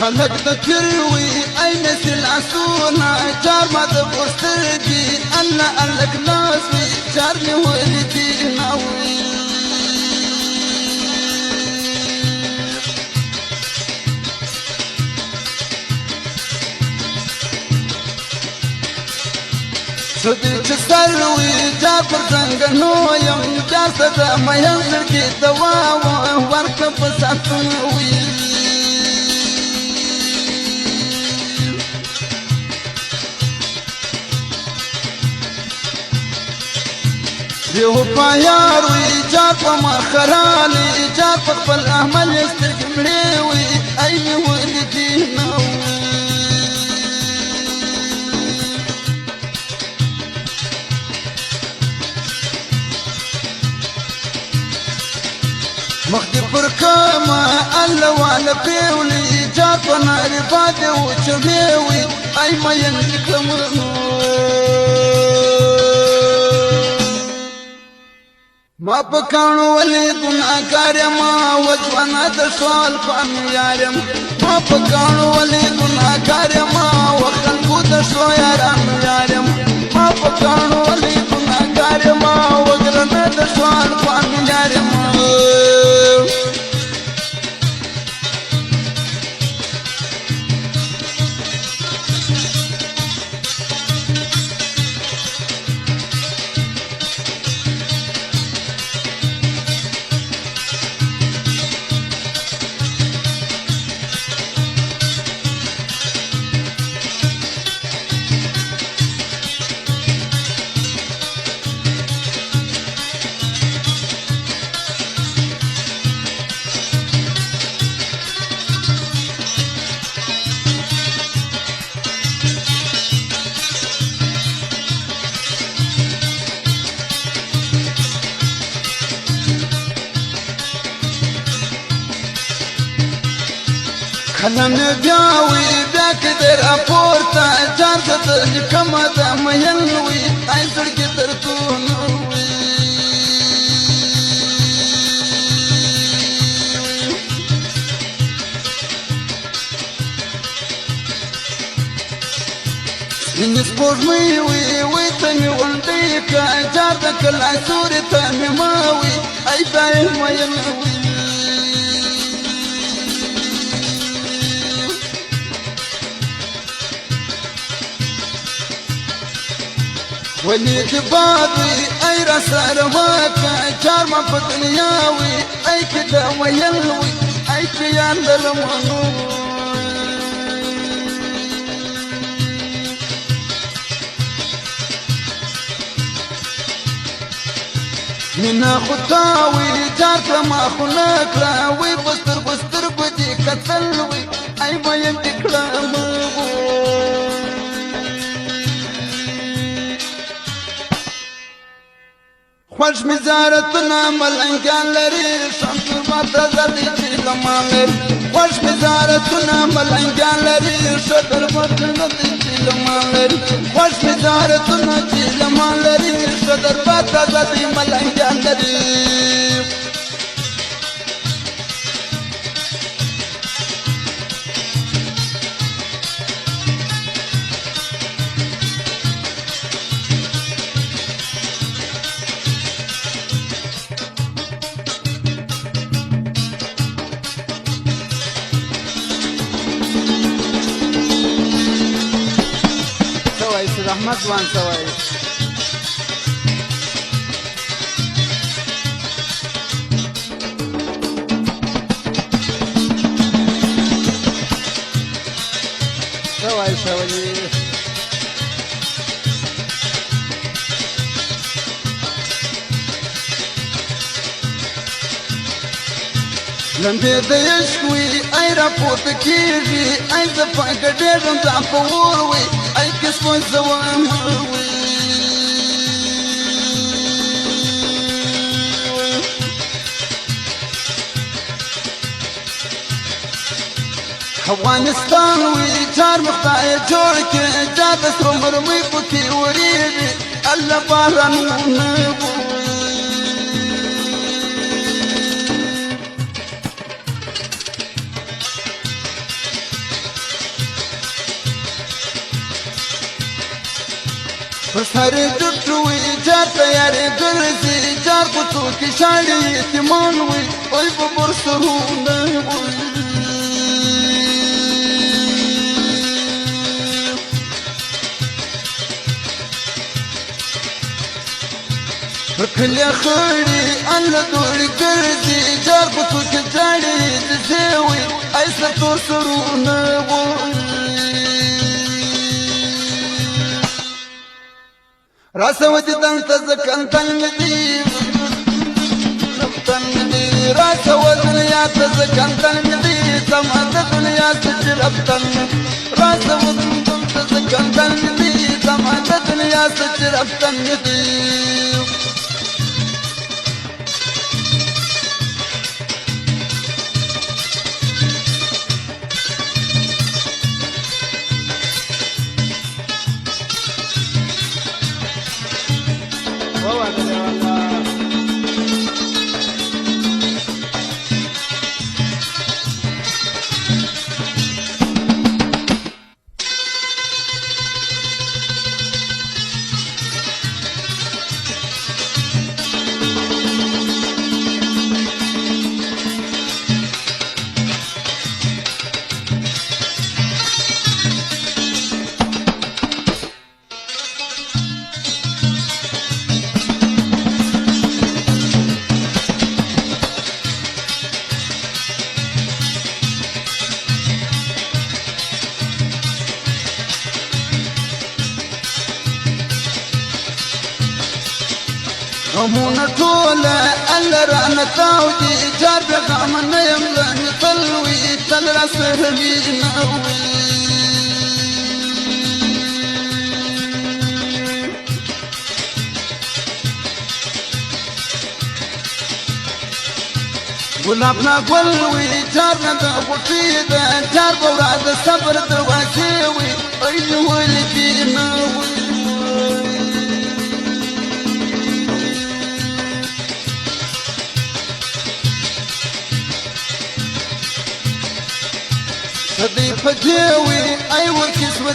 خلق ذكروي أين سلعسونا جار ما تبوسترجي أنا ألك ناسي جارني ولدي ناوي صديق سلوي جابر زنقنو يوم جاسد ما ينزل كي دواوه واركب ساتوي يو باياروي جابا ما خرالي جابا بالأهمل يسترق مليوي أي ولدي ناوي مخدي بركامة ألا وانا بيولي جابا ناري بادي وشميوي أي ما ينجك ما بكانوا وليدنا كارما وجوانا تسوال فامي يارم ما بكانوا وليدنا كارما وخلقوا تسوال يارم ما بكانوا وليدنا كارما وجوانا تسوال فامي يارم خلنا بياوي بياك دير أبورتا جارت الكما دام ينوي عايزر قدر تونوي نسبوج ميوي ويتني ولديك جارتك العسوري تامي ماوي أي باين ما ينوي وليك بابي أي رسالة واكا جار ما بدنياوي أي كدا ويلوي أي كيان للمنو منا خطاوي جارك ما خناك راوي بستر بدي كتلوي أي ما يندك رامبو خوش مزارتنا ملنگان لري شمتر باتا زدي چيلمان لري خوش مزارتنا ملنگان لري شدر باتا زدي چيلمان لري خوش مزارتنا چيلمان لري شدر باتا زدي ملنگان لري رحمت وان سوای سوای لمبي ديشوي اي رابورت كيجي اي زفاق ديرن زعفوروي اي كسوي زوام هروي افغانستان جار مختار جوړ کې جاد سر مرمي پکې وريږي الله بارانونه پر سر ټټوي چار تیارې ګرځي چار کوڅو کې شاړې یتیمان وي وای په برسرونه وي کله خړې الله دوړې ګرځي چار کوڅو کې شاړې دسوي ایسه تور سرونه وي راسودي دنت زكنتن مدي نفتن مدي راسودي يا تزكنتن مدي سمعت دنيا تجربتن راسودي دنت زكنتن مدي سمعت دنيا تجربتن مدي غمونا طولة ألا رأنا تاودي جار بغامنا يملاني طلوي تلرا سهمي ناوي قلابنا قلوي جارنا دا بطيدة جار بوراد صبر دواسيوي أيني ولدي ناوي صديق فتاوي أيوة كسوة